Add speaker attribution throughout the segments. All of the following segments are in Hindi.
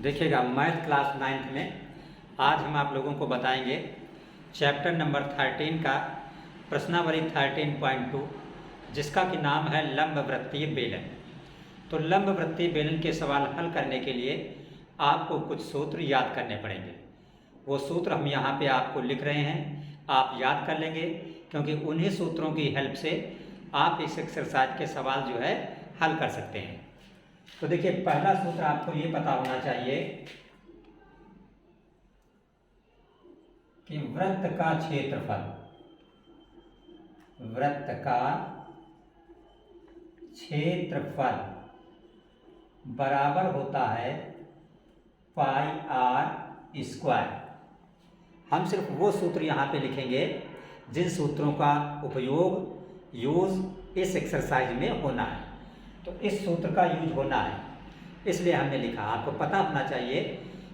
Speaker 1: देखिएगा मैथ क्लास 9th में आज हम आप लोगों को बताएंगे चैप्टर नंबर 13 का प्रश्नावली 13.2 जिसका कि नाम है लंब वृत्तीय बेलन। तो लंब वृत्तीय बेलन के सवाल हल करने के लिए आपको कुछ सूत्र याद करने पड़ेंगे। वो सूत्र हम यहाँ पे आपको लिख रहे हैं, आप याद कर लेंगे क्योंकि उन्हीं सूत्रों की हेल्प से आप इस एक्सरसाइज के सवाल जो है हल कर सकते हैं। तो देखिए पहला सूत्र आपको ये पता होना चाहिए कि वृत्त का क्षेत्रफल बराबर होता है पाई आर स्क्वायर। हम सिर्फ वो सूत्र यहाँ पे लिखेंगे जिन सूत्रों का यूज इस एक्सरसाइज में होना है। तो इस सूत्र का यूज होना है, इसलिए हमने लिखा। आपको पता होना चाहिए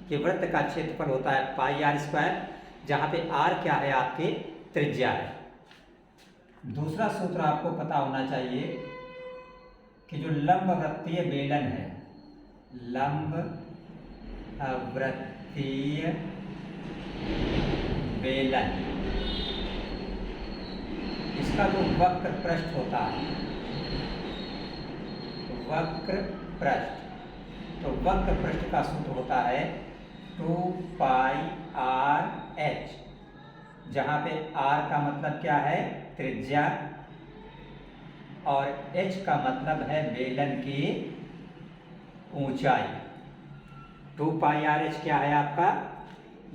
Speaker 1: कि वृत्त का क्षेत्रफल होता है पाई आर स्क्वायर, जहाँ पे आर क्या है, आपकी त्रिज्या है। दूसरा सूत्र आपको पता होना चाहिए कि जो लंब वृत्तीय बेलन है, लंब वृत्तीय बेलन, इसका जो वक्र पृष्ठ होता है, वक्र पृष्ठ का सूत्र होता है 2 पाई आर एच, जहाँ पे आर का मतलब क्या है, त्रिज्या, और एच का मतलब है बेलन की ऊंचाई। 2 पाई आर एच क्या है, आपका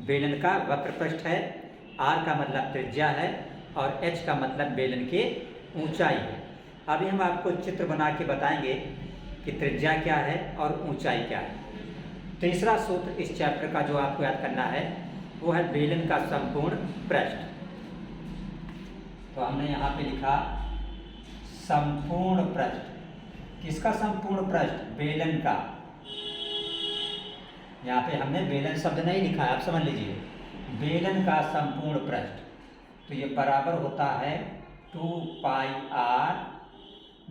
Speaker 1: बेलन का वक्र पृष्ठ है, आर का मतलब त्रिज्या है और एच का मतलब बेलन की ऊंचाई है। अभी हम आपको चित्र बना के बताएंगे कि त्रिज्या क्या है और ऊंचाई क्या है। तीसरा सूत्र इस चैप्टर का जो आपको याद करना है वो है बेलन का संपूर्ण पृष्ठ। तो हमने यहाँ पे लिखा संपूर्ण पृष्ठ। किसका संपूर्ण पृष्ठ? बेलन का। यहाँ पे हमने बेलन शब्द नहीं लिखा है, आप समझ लीजिए, बेलन का संपूर्ण पृष्ठ। तो ये बराबर होता है 2 पाई आर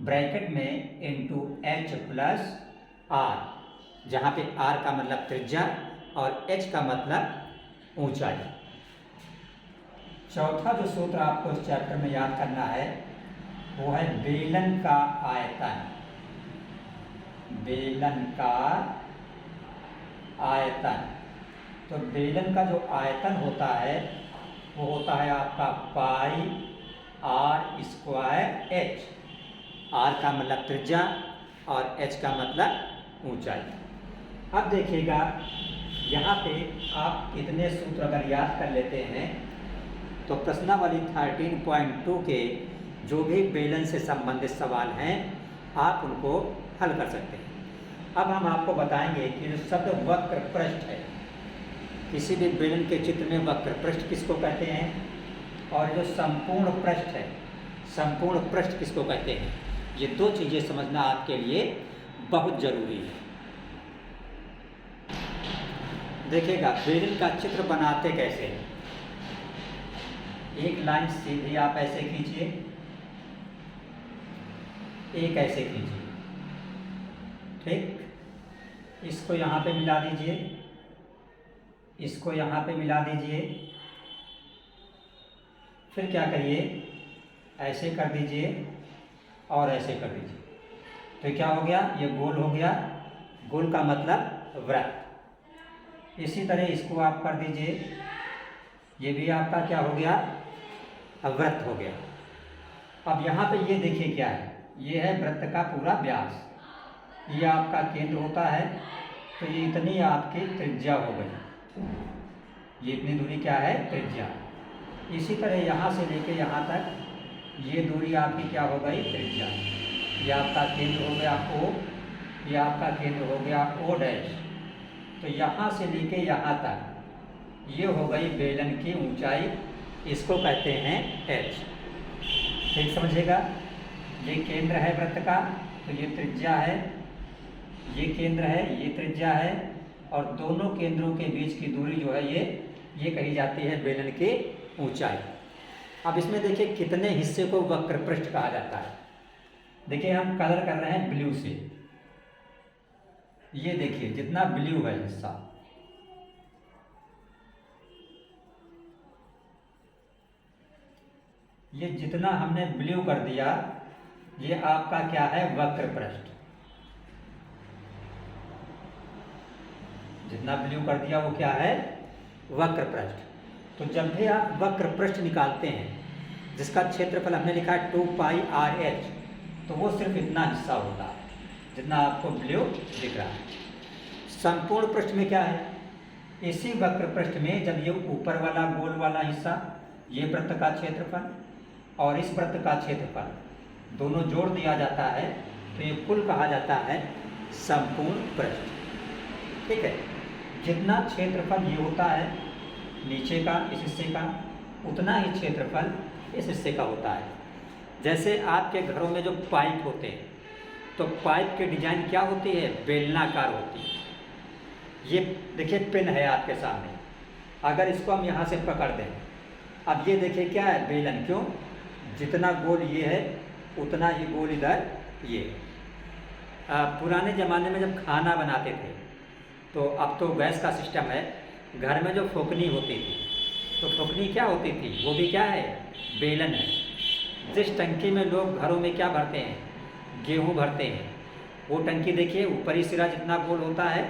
Speaker 1: ब्रैकेट में इंटू एच प्लस आर, जहाँ पे आर का मतलब त्रिज्या और एच का मतलब ऊंचाई। चौथा जो सूत्र आपको इस चैप्टर में याद करना है वो है बेलन का आयतन। बेलन का आयतन, तो बेलन का जो आयतन होता है वो होता है आपका पाई आर स्क्वायर एच। आर का मतलब त्रिज्या और एच का मतलब ऊंचाई। अब देखिएगा यहाँ पे आप इतने सूत्र अगर याद कर लेते हैं तो प्रश्नावली 13.2 के जो भी बेलन से संबंधित सवाल हैं आप उनको हल कर सकते हैं। अब हम आपको बताएंगे कि जो शब्द वक्र पृष्ठ है, किसी भी बेलन के चित्र में वक्र पृष्ठ किसको कहते हैं, और जो संपूर्ण पृष्ठ है, संपूर्ण पृष्ठ किसको कहते हैं। ये दो चीज़ें समझना आपके लिए बहुत जरूरी है। देखिएगा बेलन का चित्र बनाते कैसे हैं। एक लाइन सीधी आप ऐसे खींचिए, एक ऐसे खींचिए, ठीक। इसको यहाँ पे मिला दीजिए, इसको यहाँ पे मिला दीजिए, फिर क्या करिए, ऐसे कर दीजिए और ऐसे कर दीजिए। तो क्या हो गया, ये गोल हो गया। गोल का मतलब वृत्त। इसी तरह इसको आप कर दीजिए, ये भी आपका क्या हो गया, वृत्त हो गया। अब यहाँ पे ये देखिए क्या है, ये है वृत्त का पूरा व्यास, ये आपका केंद्र होता है। तो ये इतनी आपकी त्रिज्या हो गई, ये इतनी दूरी क्या है, त्रिज्या। इसी तरह यहाँ से लेके यहाँ तक ये दूरी आपकी क्या हो गई, त्रिज्या। ये आपका केंद्र हो गया O, ये आपका केंद्र हो गया O डैश। तो यहाँ से लेके यहाँ तक ये हो गई बेलन की ऊंचाई, इसको कहते हैं H। ठीक समझिएगा, ये केंद्र है वृत्त का, तो ये त्रिज्या है, ये केंद्र है, ये त्रिज्या है, और दोनों केंद्रों के बीच की दूरी जो है ये कही जाती है बेलन की ऊंचाई। अब इसमें देखिए कितने हिस्से को वक्र पृष्ठ कहा जाता है। देखिए हम कलर कर रहे हैं ब्लू से, ये देखिए जितना ब्लू है हिस्सा, ये जितना हमने ब्लू कर दिया, ये आपका क्या है, वक्र पृष्ठ। जितना ब्लू कर दिया वो क्या है, वक्र पृष्ठ। तो जब भी आप वक्र पृष्ठ निकालते हैं जिसका क्षेत्रफल हमने लिखा है 2πr(h), तो वो सिर्फ इतना हिस्सा होता है जितना आपको ब्लू दिख रहा है। संपूर्ण पृष्ठ में क्या है, इसी वक्र पृष्ठ में जब ये ऊपर वाला गोल वाला हिस्सा, ये वृत्त का क्षेत्रफल और इस वृत्त का क्षेत्रफल दोनों जोड़ दिया जाता है, तो ये कुल कहा जाता है संपूर्ण पृष्ठ। ठीक है, जितना क्षेत्रफल ये होता है नीचे का इस हिस्से का, उतना ही क्षेत्रफल इस हिस्से का होता है। जैसे आपके घरों में जो पाइप होते हैं, तो पाइप की डिजाइन क्या होती है, बेलनाकार होती है। ये देखिए पिन है आपके सामने, अगर इसको हम यहाँ से पकड़ दें, अब ये देखिए क्या है, बेलन। क्यों, जितना गोल ये है उतना ही गोल इधर ये। पुराने ज़माने में जब खाना बनाते थे, तो अब तो गैस का सिस्टम है, घर में जो फोकनी होती थी, तो फोकनी क्या होती थी, वो भी क्या है, बेलन है। जिस टंकी में लोग घरों में क्या भरते हैं, गेहूँ भरते हैं, वो टंकी देखिए ऊपरी सिरा जितना गोल होता है,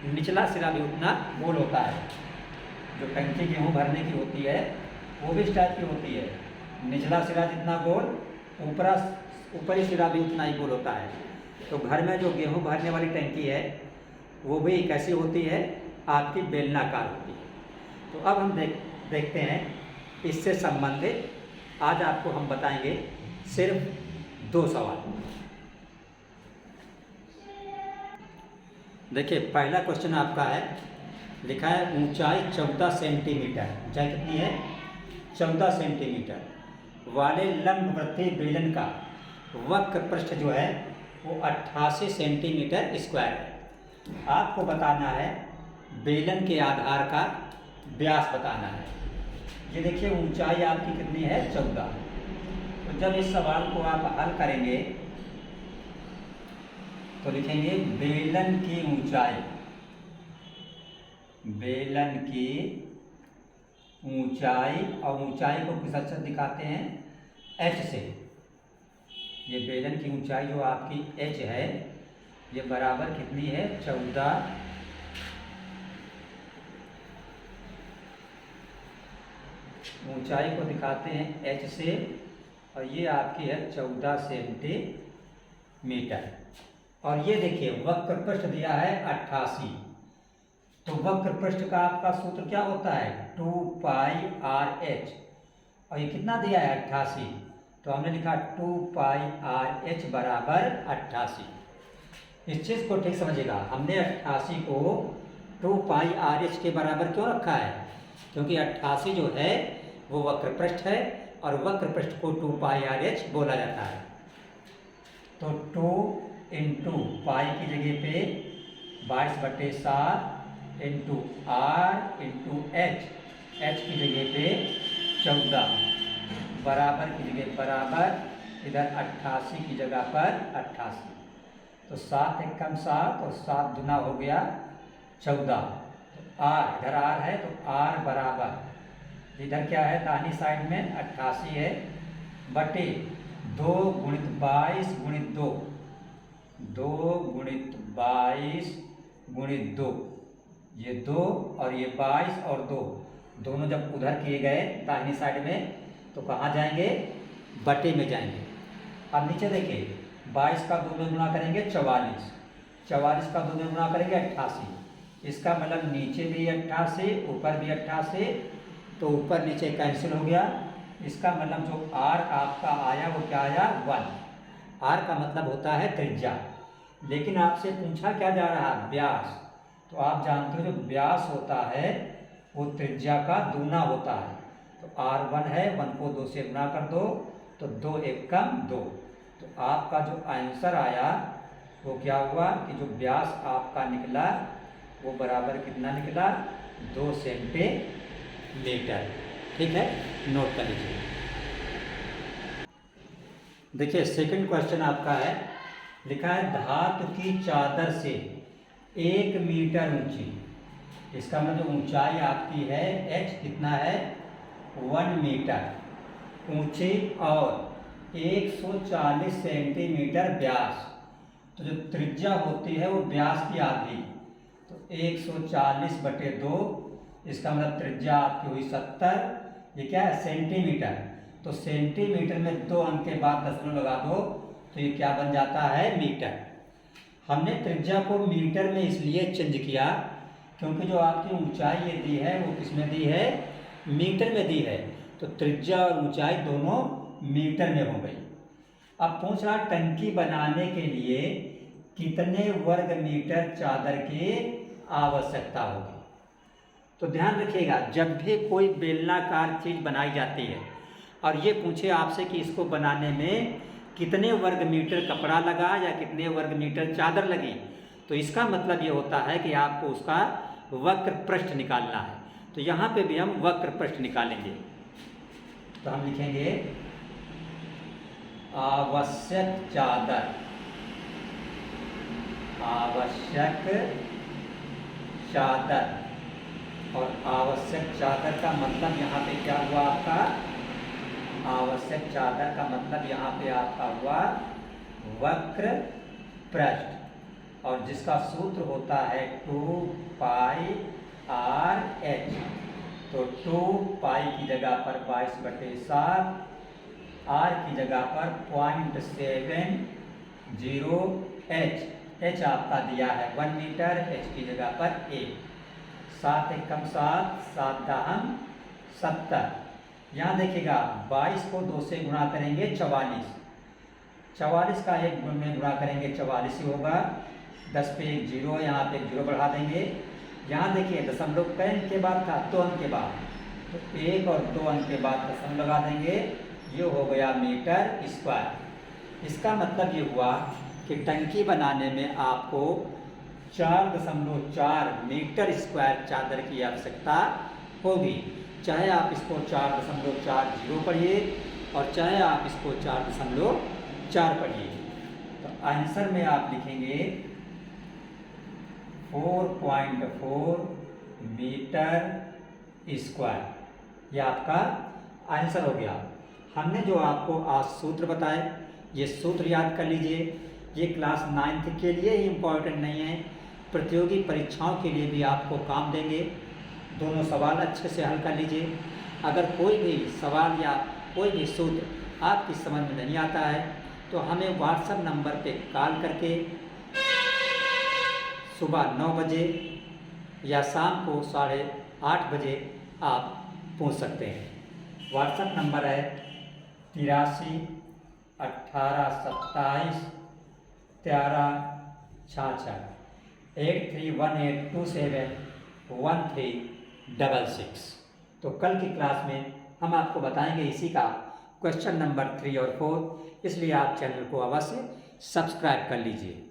Speaker 1: निचला सिरा भी उतना गोल होता है। जो टंकी गेहूँ भरने की होती है वो भी इस टाइप की होती है, निचला सिरा जितना गोल, ऊपरी सिरा भी उतना ही गोल होता है। तो घर में जो गेहूँ भरने वाली टंकी है वो भी कैसी होती है, आपकी बेलनाकार होती है। तो अब हम देखते हैं इससे संबंधित, आज आपको हम बताएंगे सिर्फ 2 सवाल। देखिए पहला क्वेश्चन आपका है, लिखा है ऊंचाई 14 सेंटीमीटर, ऊंचाई कितनी है, 14 सेंटीमीटर वाले लंबवृत्तीय बेलन का वक्र पृष्ठ जो है वो 88 सेंटीमीटर स्क्वायर है। आपको बताना है बेलन के आधार का व्यास बताना है। ये देखिए ऊंचाई आपकी कितनी है, 14। तो जब इस सवाल को आप हल करेंगे तो लिखेंगे बेलन की ऊंचाई, बेलन की ऊंचाई, और ऊंचाई को किस अक्षर दिखाते हैं, h से। ये बेलन की ऊंचाई जो आपकी h है, ये बराबर कितनी है, 14। ऊंचाई को दिखाते हैं h से, और ये आपकी है 14 सेंटीमीटर। और ये देखिए वक्र पृष्ठ दिया है 88, तो वक्र पृष्ठ का आपका सूत्र क्या होता है, 2πr(h), और ये कितना दिया है, 88, तो हमने लिखा 2πr(h) बराबर 88। इस चीज़ को ठीक समझिएगा, हमने 88 को 2πr(h) के बराबर क्यों रखा है, क्योंकि 88 जो है वो वक्र पृष्ठ है, और वक्र पृष्ठ को 2πr(h) बोला जाता है। तो 2 इंटू पाई की जगह पे 22/7 into r into h, h की जगह पे 14, बराबर की जगह बराबर, इधर 88 की जगह पर 88, तो 7 एकम 7 और 7 दुना हो गया 14। तो r, इधर r है तो r बराबर, इधर क्या है, दाहिनी साइड में 88 है, बटे 2 गुणित 22 गुणित 2, 2 गुणित 22 गुणित 2, ये 2 और ये 22 और 2 दोनों जब उधर किए गए दाहिनी साइड में, तो कहाँ जाएंगे, बटे में जाएंगे। अब नीचे देखिए 22 का 2 में गुणा करेंगे 44, 44 का 2 में गुणा करेंगे 88, इसका मतलब नीचे भी 88 ऊपर भी 88, तो ऊपर नीचे कैंसिल हो गया। इसका मतलब जो r आपका आया वो क्या आया, 1। r का मतलब होता है त्रिज्या, लेकिन आपसे पूछा क्या जा रहा है, व्यास। तो आप जानते हो जो व्यास होता है वो त्रिज्या का दूना होता है। तो r1 है, 1 को 2 से गुणा कर दो, तो 2 एकम 2। तो आपका जो आंसर आया वो क्या हुआ कि जो व्यास आपका निकला वो बराबर कितना निकला, 2 सेंटीमीटर। ठीक है, नोट कर लीजिए। देखिए सेकंड क्वेश्चन आपका है, लिखा है धातु की चादर से 1 मीटर ऊंची। इसका मतलब ऊंचाई आपकी है h कितना है 1 मीटर ऊंची और 140 सेंटीमीटर व्यास। तो जो त्रिज्या होती है वो व्यास की आधी, तो 140/2, इसका मतलब त्रिज्या आपकी हुई 70। ये क्या है सेंटीमीटर, तो सेंटीमीटर में 2 अंक के बाद दशमलव लगा दो तो ये क्या बन जाता है मीटर। हमने त्रिज्या को मीटर में इसलिए चेंज किया क्योंकि जो आपकी ऊंचाई ये दी है वो किस में दी है मीटर में दी है, तो त्रिज्या और ऊंचाई दोनों मीटर में हो गई। अब पूछ रहा टंकी बनाने के लिए कितने वर्ग मीटर चादर की आवश्यकता होगी। तो ध्यान रखिएगा, जब भी कोई बेलनाकार चीज बनाई जाती है और ये पूछे आपसे कि इसको बनाने में कितने वर्ग मीटर कपड़ा लगा या कितने वर्ग मीटर चादर लगी, तो इसका मतलब ये होता है कि आपको उसका वक्र पृष्ठ निकालना है। तो यहाँ पे भी हम वक्र पृष्ठ निकालेंगे। तो हम लिखेंगे आवश्यक चादर, आवश्यक चादर, और आवश्यक चादर का मतलब यहाँ पे क्या हुआ आपका, आवश्यक चादर का मतलब यहाँ पे आपका हुआ वक्र पृष्ठ, और जिसका सूत्र होता है 2πr/h। तो 2π की जगह पर 22/7, r की जगह पर 0.70h, h आपका दिया है 1 मीटर, h की जगह पर 1, 7 एकम 7, 7 दाहम 70। यहाँ देखिएगा 22 को 2 से गुणा करेंगे 44, 44 का 1 में गुणा करेंगे 44 ही होगा। 10 पे 1 0, यहाँ पे 1 0 बढ़ा देंगे। यहाँ देखिए दशमलव कई अंक के बाद था 2 अंक के बाद, तो 1 और 2 अंक के बाद दशमलव लगा देंगे, ये हो गया मीटर स्क्वायर। इसका मतलब ये हुआ कि टंकी बनाने में आपको 4.4 मीटर स्क्वायर चादर की आवश्यकता होगी, चाहे आप इसको 4.40 पढ़िए और चाहे आप इसको 4.4 पढ़िए। तो आंसर में आप लिखेंगे 4.4 मीटर स्क्वायर, यह आपका आंसर हो गया। हमने जो आपको आज सूत्र बताए ये सूत्र याद कर लीजिए, ये क्लास 9th के लिए ही इम्पोर्टेंट नहीं है, प्रतियोगी परीक्षाओं के लिए भी आपको काम देंगे। दोनों सवाल अच्छे से हल कर लीजिए। अगर कोई भी सवाल या कोई भी सूत्र आपकी समझ में नहीं आता है तो हमें व्हाट्सएप नंबर पे कॉल करके सुबह 9 बजे या शाम को 8:30 बजे आप पूछ सकते हैं। व्हाट्सएप नंबर है 83 18 27 13 66 8318271366। तो कल की क्लास में हम आपको बताएंगे इसी का क्वेश्चन नंबर 3 और 4, इसलिए आप चैनल को अवश्य सब्सक्राइब कर लीजिए।